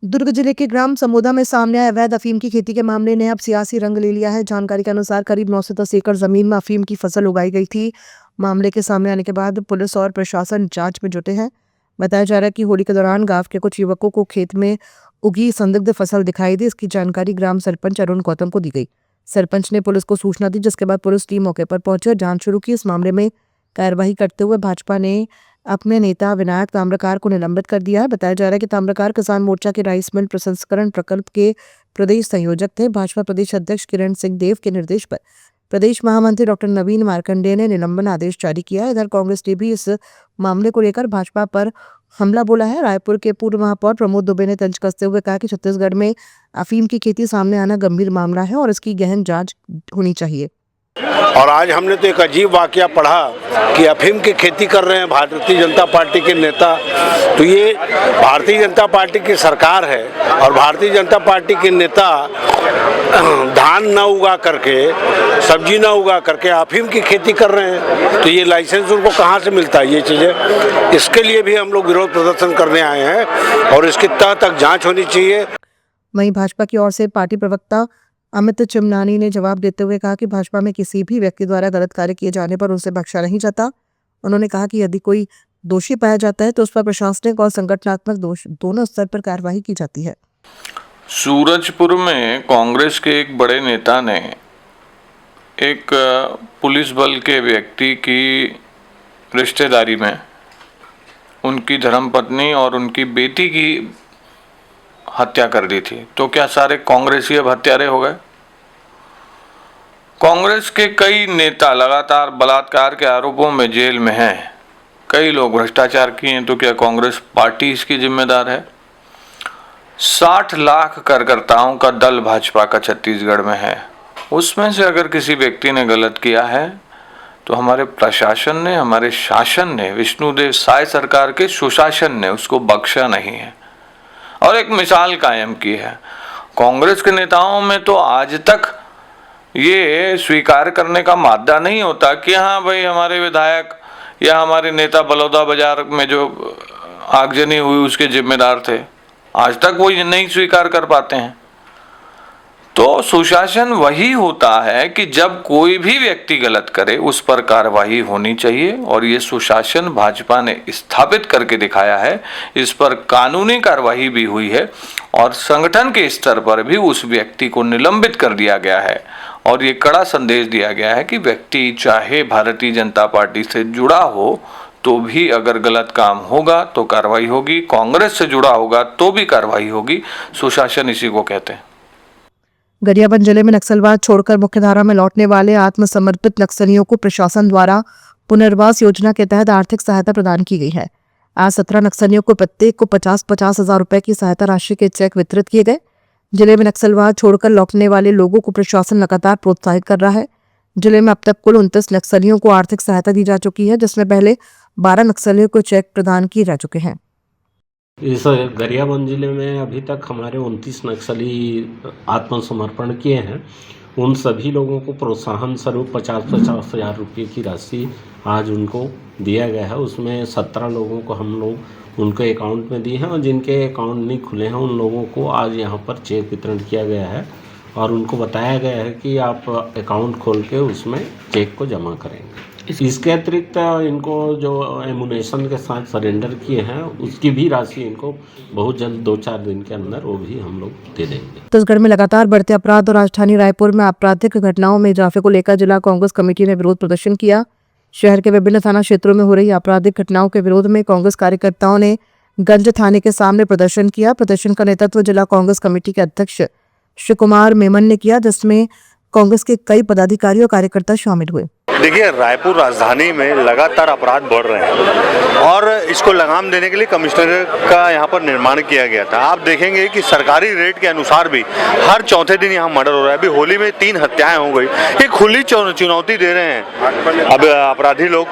दुर्ग जिले के ग्राम समोदा में सामने आए अवैध अफीम की खेती के मामले ने अब सियासी रंग ले लिया है। जानकारी के अनुसार करीब 9 से 10 एकड़ जमीन में अफीम की फसल उगाई गई थी। मामले के सामने आने के बाद पुलिस और प्रशासन जांच में जुटे हैं। बताया जा रहा है कि होली के दौरान गांव के कुछ युवकों को खेत में उगी संदिग्ध फसल दिखाई दी। इसकी जानकारी ग्राम सरपंच अरुण गौतम को दी गई। सरपंच ने पुलिस को सूचना दी, जिसके बाद पुलिस टीम मौके पर पहुंची और जांच शुरू की। इस मामले में कार्रवाई करते हुए भाजपा ने अपने नेता विनायक ताम्रकार को निलंबित कर दिया है। बताया जा रहा है कि ताम्रकार किसान मोर्चा के राइस मिल प्रसंस्करण प्रकल्प के प्रदेश संयोजक थे। भाजपा प्रदेश अध्यक्ष किरण सिंह देव के निर्देश पर प्रदेश महामंत्री डॉक्टर नवीन मार्कंडेय ने निलंबन आदेश जारी किया। इधर कांग्रेस ने भी इस मामले को लेकर भाजपा पर हमला बोला है। रायपुर के पूर्व महापौर प्रमोद दुबे ने तंज कसते हुए कहा कि छत्तीसगढ़ में अफीम की खेती सामने आना गंभीर मामला है और इसकी गहन जांच होनी चाहिए। और आज हमने तो एक अजीब वाकया पढ़ा कि अफीम की खेती कर रहे हैं भारतीय जनता पार्टी के नेता। तो ये भारतीय जनता पार्टी की सरकार है और भारतीय जनता पार्टी के नेता धान न उगा करके, सब्जी न उगा करके अफीम की खेती कर रहे हैं। तो ये लाइसेंस उनको कहाँ से मिलता है? ये चीज़ें, इसके लिए भी हम लोग विरोध प्रदर्शन करने आए हैं और इसकी तह तक जाँच होनी चाहिए। वहीं भाजपा की ओर से पार्टी प्रवक्ता अमित चिमनानी ने जवाब देते हुए कहा कि भाजपा में किसी भी व्यक्ति द्वारा गलत कार्य किए जाने पर उनसे बख्शा नहीं जाता। उन्होंने कहा कि यदि कोई दोषी पाया जाता है तो उस पर प्रशासनिक और संगठनात्मक दोनों स्तर पर कार्रवाई की जाती है। सूरजपुर में कांग्रेस के एक बड़े नेता ने एक पुलिस बल के व्यक्ति की रिश्तेदारी में उनकी धर्मपत्नी और उनकी बेटी की हत्या कर दी थी। तो क्या सारे कांग्रेसी अब हत्यारे हो गए? कांग्रेस के कई नेता लगातार बलात्कार के आरोपों में जेल में हैं। कई लोग भ्रष्टाचार किए हैं। तो क्या कांग्रेस पार्टी इसकी जिम्मेदार है? 60 लाख कार्यकर्ताओं का दल भाजपा का छत्तीसगढ़ में है। उसमें से अगर किसी व्यक्ति ने गलत किया है तो हमारे प्रशासन ने, हमारे शासन ने, विष्णुदेव साय सरकार के सुशासन ने उसको बख्शा नहीं है और एक मिसाल कायम की है। कांग्रेस के नेताओं में तो आज तक ये स्वीकार करने का मादा नहीं होता कि हाँ भाई हमारे विधायक या हमारे नेता बलौदा बाजार में जो आगजनी हुई उसके जिम्मेदार थे। आज तक वो ये नहीं स्वीकार कर पाते हैं। तो सुशासन वही होता है कि जब कोई भी व्यक्ति गलत करे उस पर कार्रवाई होनी चाहिए और ये सुशासन भाजपा ने स्थापित करके दिखाया है। इस पर कानूनी कार्रवाई भी हुई है और संगठन के स्तर पर भी उस व्यक्ति को निलंबित कर दिया गया है और ये कड़ा संदेश दिया गया है कि व्यक्ति चाहे भारतीय जनता पार्टी से जुड़ा हो तो भी अगर गलत काम होगा तो कार्रवाई होगी, कांग्रेस से जुड़ा होगा तो भी कार्रवाई होगी। सुशासन इसी को कहते हैं। गरियाबंद जिले में नक्सलवाद छोड़कर मुख्यधारा में लौटने वाले आत्मसमर्पित नक्सलियों को प्रशासन द्वारा पुनर्वास योजना के तहत आर्थिक सहायता प्रदान की गई है। आज 17 नक्सलियों को प्रत्येक को 50-50 हजार रुपए की सहायता राशि के चेक वितरित किए गए। जिले में नक्सलवाद छोड़कर लौटने वाले लोगों को प्रशासन लगातार प्रोत्साहित कर रहा है। जिले में अब तक कुल 29 नक्सलियों को आर्थिक सहायता दी जा चुकी है, जिसमें पहले 12 नक्सलियों को चेक प्रदान किए जा चुके हैं। इस गरियाबंद जिले में अभी तक हमारे 29 नक्सली आत्मसमर्पण किए हैं। उन सभी लोगों को प्रोत्साहन स्वरूप 50-50 हजार रुपये की राशि आज उनको दिया गया है। उसमें 17 लोगों को हम लोग उनके अकाउंट में दिए हैं और जिनके अकाउंट नहीं खुले हैं उन लोगों को आज यहाँ पर चेक वितरण किया गया है और उनको बताया गया है कि आप अकाउंट खोल के उसमें चेक को जमा करेंगे। इसके अतिरिक्त इनको जो एमुनेशन के साथ सरेंडर किए हैं उसकी भी राशि इनको बहुत जल्द 2-4 दिन के अंदर वो भी हम लोग दे देंगे। छत्तीसगढ़ में लगातार बढ़ते अपराध और राजधानी रायपुर में आपराधिक घटनाओं में इजाफे को लेकर जिला कांग्रेस कमेटी ने विरोध प्रदर्शन किया। शहर के विभिन्न थाना क्षेत्रों में हो रही आपराधिक घटनाओं के विरोध में कांग्रेस कार्यकर्ताओं ने गंज थाने के सामने प्रदर्शन किया। प्रदर्शन का नेतृत्व जिला कांग्रेस कमेटी के अध्यक्ष श्री कुमार मेमन ने किया, जिसमें कांग्रेस के कई पदाधिकारी और कार्यकर्ता शामिल हुए। देखिए, रायपुर राजधानी में लगातार अपराध बढ़ रहे हैं और इसको लगाम देने के लिए कमिश्नर का यहाँ पर निर्माण किया गया था। आप देखेंगे कि सरकारी रेट के अनुसार भी हर चौथे दिन यहाँ मर्डर हो रहा है। अभी होली में 3 हत्याएं हो गई। ये खुली चुनौती दे रहे हैं अब अपराधी लोग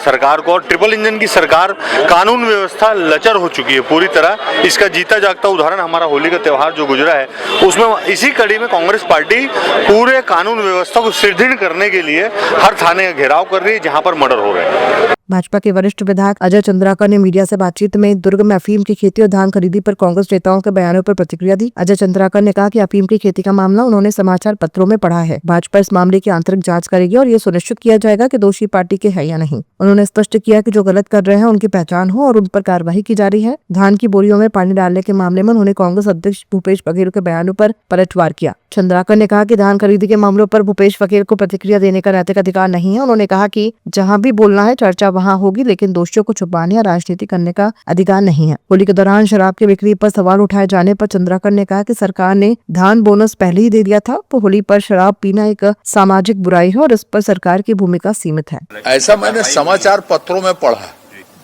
सरकार को। और ट्रिपल इंजन की सरकार, कानून व्यवस्था लचर हो चुकी है पूरी तरह। इसका जीता जागता उदाहरण हमारा होली का त्यौहार जो गुजरा है, उसमें इसी कड़ी में कांग्रेस पार्टी पूरे कानून व्यवस्था को सुदृढ़ करने के लिए हर थाने का घेराव कर रही है जहां पर मर्डर हो रहे हैं। भाजपा के वरिष्ठ विधायक अजय चंद्राकर ने मीडिया से बातचीत में दुर्ग में अफीम की खेती और धान खरीदी पर कांग्रेस नेताओं के बयानों पर प्रतिक्रिया दी। अजय चंद्राकर ने कहा कि अफीम की खेती का मामला उन्होंने समाचार पत्रों में पढ़ा है। भाजपा इस मामले की आंतरिक जांच करेगी और ये सुनिश्चित किया जाएगा कि दोषी पार्टी के है या नहीं। उन्होंने स्पष्ट किया कि जो गलत कर रहे हैं उनकी पहचान हो और उन पर कार्रवाई की जा रही है। धान की बोरियों में पानी डालने के मामले में उन्होंने कांग्रेस अध्यक्ष भूपेश बघेल के बयानों पर पलटवार किया। चंद्राकर ने कहा कि धान खरीदी के मामलों पर भूपेश बघेल को प्रतिक्रिया देने का नैतिक अधिकार नहीं है। उन्होंने कहा कि जहां भी बोलना है चर्चा वहां होगी, लेकिन दोषियों को छुपाने या राजनीति करने का अधिकार नहीं है। होली के दौरान शराब की बिक्री पर सवाल उठाए जाने पर चंद्राकर ने कहा कि सरकार ने धान बोनस पहले ही दे दिया था, तो होली पर शराब पीना एक सामाजिक बुराई है और इस पर सरकार की भूमिका सीमित है। ऐसा मैंने समाचार पत्रों में पढ़ा।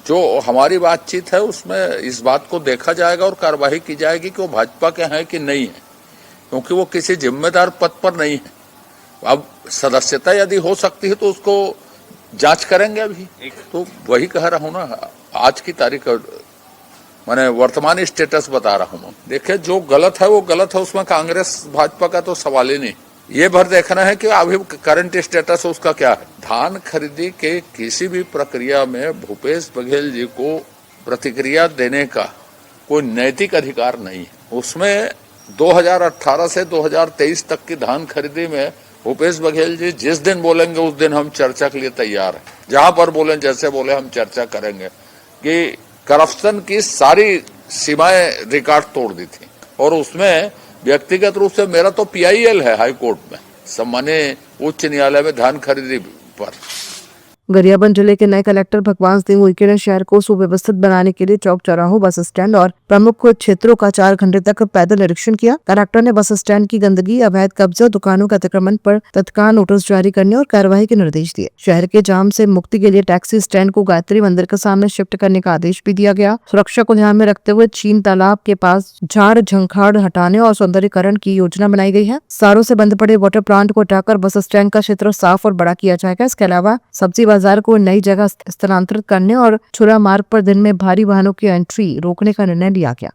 जो हमारी बातचीत है उसमें इस बात को देखा जाएगा और कार्रवाई की जाएगी कि वो भाजपा के हैं कि नहीं है, क्योंकि वो किसी जिम्मेदार पद पर नहीं है। अब सदस्यता यदि हो सकती है तो उसको जांच करेंगे। अभी तो वही कह रहा हूँ ना, आज की तारीख मैंने वर्तमान स्टेटस बता रहा हूँ। देखिए, जो गलत है वो गलत है, उसमें कांग्रेस भाजपा का तो सवाल ही नहीं। ये भर देखना है कि अभी करंट स्टेटस उसका क्या है। धान खरीदी के किसी भी प्रक्रिया में भूपेश बघेल जी को प्रतिक्रिया देने का कोई नैतिक अधिकार नहीं है। उसमें 2018 से 2023 तक की धान खरीदी में भूपेश बघेल जी जिस दिन बोलेंगे उस दिन हम चर्चा के लिए तैयार हैं। जहां पर बोले, जैसे बोले, हम चर्चा करेंगे कि करप्शन की सारी सीमाएं रिकॉर्ड तोड़ दी थी। और उसमें व्यक्तिगत रूप से मेरा तो PIL है हाई कोर्ट में, सम्मान्य उच्च न्यायालय में धान खरीदी पर। गरियाबंद जिले के नए कलेक्टर भगवान सिंह उइके ने शहर को सुव्यवस्थित बनाने के लिए चौक चौराहों, बस स्टैंड और प्रमुख क्षेत्रों का 4 घंटे तक पैदल निरीक्षण किया। कलेक्टर ने बस स्टैंड की गंदगी, अवैध कब्जे और दुकानों के अतिक्रमण पर तत्काल नोटिस जारी करने और कार्रवाई के निर्देश दिए। शहर के जाम से मुक्ति के लिए टैक्सी स्टैंड को गायत्री मंदिर के सामने शिफ्ट करने का आदेश भी दिया गया। सुरक्षा को ध्यान में रखते हुए चीन तालाब के पास झाड़ झंखाड़ हटाने और सौंदर्यीकरण की योजना बनाई गई है। सारों से बंद पड़े वाटर प्लांट को हटाकर बस स्टैंड का क्षेत्र साफ और बड़ा किया जाएगा। इसके अलावा सब्जी बाजार को नई जगह स्थानांतरित करने और छुरा मार्ग पर दिन में भारी वाहनों की एंट्री रोकने का निर्णय लिया गया।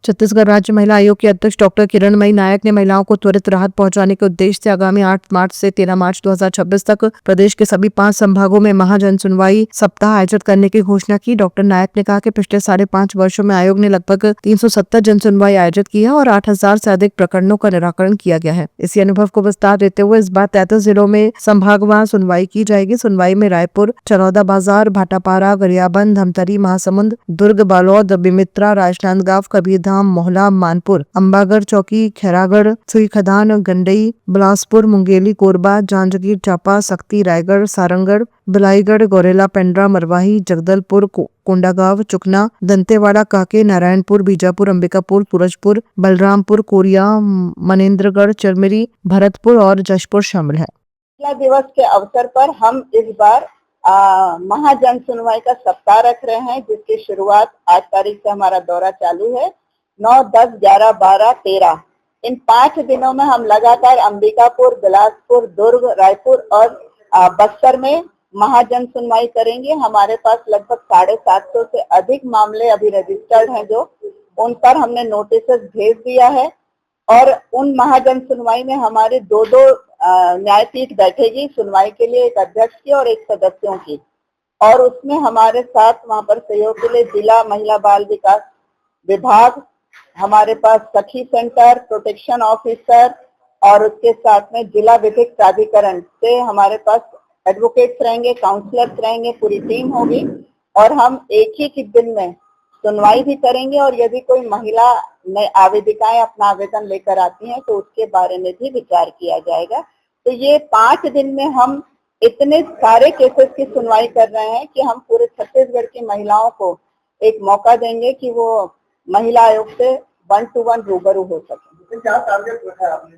छत्तीसगढ़ राज्य महिला आयोग की अध्यक्ष डॉक्टर किरणमयी नायक ने महिलाओं को त्वरित राहत पहुंचाने के उद्देश्य से आगामी 8 मार्च से 13 मार्च 2026 तक प्रदेश के सभी 5 संभागों में महाजन सुनवाई सप्ताह आयोजित करने की घोषणा की। डॉक्टर नायक ने कहा कि पिछले 5.5 वर्षों में आयोग ने लगभग 370 जन सुनवाई आयोजित की है और 8000 से अधिक प्रकरणों का निराकरण किया गया है। इसी अनुभव को विस्तार देते हुए इस बार 33 जिलों में संभागवार सुनवाई की जाएगी। सुनवाई में रायपुर, चरौदा बाजार, भाटापारा, गरियाबंद, धमतरी, महासमुंद, दुर्ग, बालोद, बेमेतरा, राजनांदगांव, कबीरधाम, मोहला, मानपुर, अंबागढ़ चौकी, खैरागढ़, सुई खदान, गंडई, बिलासपुर, मुंगेली, कोरबा, जांजगीर चांपा, सक्ती, रायगढ़, सारंगढ़, बिलाईगढ़, गौरेला, पेंड्रा, मरवाही, जगदलपुर, कोंडागांव, चुकना, दंतेवाड़ा, कांके, नारायणपुर, बीजापुर, अंबिकापुर, सूरजपुर, बलरामपुर, कोरिया, मनेन्द्रगढ़, चरमेरी, भरतपुर और जशपुर शामिल है। महिला दिवस के अवसर पर हम इस बार महाजन सुनवाई का सप्ताह रख रहे हैं, जिसकी शुरुआत 8 तारीख से हमारा दौरा चालू है। 9, 10, 11, 12, 13 इन 5 दिनों में हम लगातार अंबिकापुर, बिलासपुर, दुर्ग, रायपुर और बक्सर में महाजन सुनवाई करेंगे। हमारे पास लगभग 750 से अधिक मामले अभी रजिस्टर्ड हैं, जो उन पर हमने नोटिस भेज दिया है। और उन महाजन सुनवाई में हमारे 2 न्यायपीठ बैठेगी सुनवाई के लिए, एक अध्यक्ष की और एक सदस्यों की। और उसमें हमारे साथ वहां पर सहयोग के लिए जिला महिला बाल विकास विभाग, हमारे पास सखी सेंटर, प्रोटेक्शन ऑफिसर और उसके साथ में जिला विधिक प्राधिकरण से हमारे पास एडवोकेट्स रहेंगे, काउंसलर्स रहेंगे, पूरी टीम होगी। और हम एक ही दिन में सुनवाई भी करेंगे। और यदि कोई महिला आवेदिकाएं अपना आवेदन लेकर आती हैं तो उसके बारे में भी विचार किया जाएगा। तो ये 5 दिन में हम इतने सारे केसेस की सुनवाई कर रहे हैं कि हम पूरे छत्तीसगढ़ की महिलाओं को एक मौका देंगे कि वो महिला आयोग से 1-to-1 रूबरू हो सके। क्या टारगेट रखा है आपने?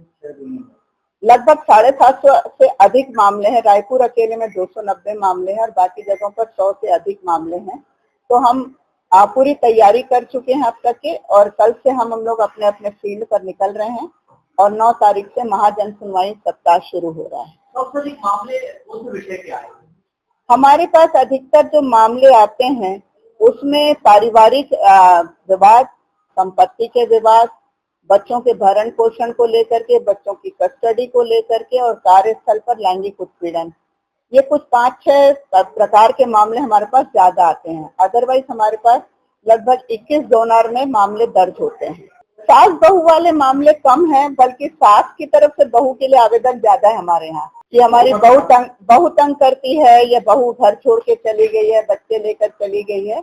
लगभग 750 से अधिक मामले हैं। रायपुर अकेले में 290 मामले हैं और बाकी जगहों पर 100 से अधिक मामले हैं। तो हम पूरी तैयारी कर चुके हैं अब तक के, और कल से हम लोग अपने अपने फील्ड पर निकल रहे हैं और 9 तारीख से महाजन सुनवाई सप्ताह शुरू हो रहा है। सबसे अधिक मामले उस विषय के आए? हमारे पास अधिकतर जो मामले आते हैं उसमें पारिवारिक विवाद, संपत्ति के विवाद, बच्चों के भरण पोषण को लेकर के, बच्चों की कस्टडी को लेकर के और कार्यस्थल पर लैंगिक उत्पीड़न, ये कुछ 5-6 प्रकार के मामले हमारे पास ज्यादा आते हैं। अदरवाइज हमारे पास लगभग 21 डोनर में मामले दर्ज होते हैं। सास बहू वाले मामले कम हैं, बल्कि सास की तरफ से बहू के लिए आवेदन ज्यादा है हमारे यहाँ कि हमारी बहू तंग करती है, या बहू घर छोड़ के चली गई है, बच्चे लेकर चली गई है।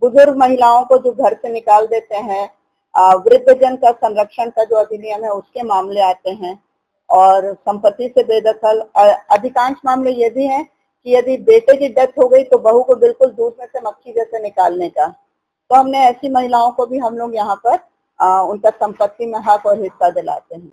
बुजुर्ग महिलाओं को जो घर से निकाल देते हैं, वृद्धजन का संरक्षण का जो अधिनियम है उसके मामले आते हैं, और संपत्ति से बेदखल। अधिकांश मामले ये भी हैं कि यदि बेटे की डेथ हो गई तो बहू को बिल्कुल दूध में से मक्खी जैसे निकालने का, तो हमने ऐसी महिलाओं को भी हम लोग यहाँ पर उनका संपत्ति में हक और हिस्सा दिलाते हैं।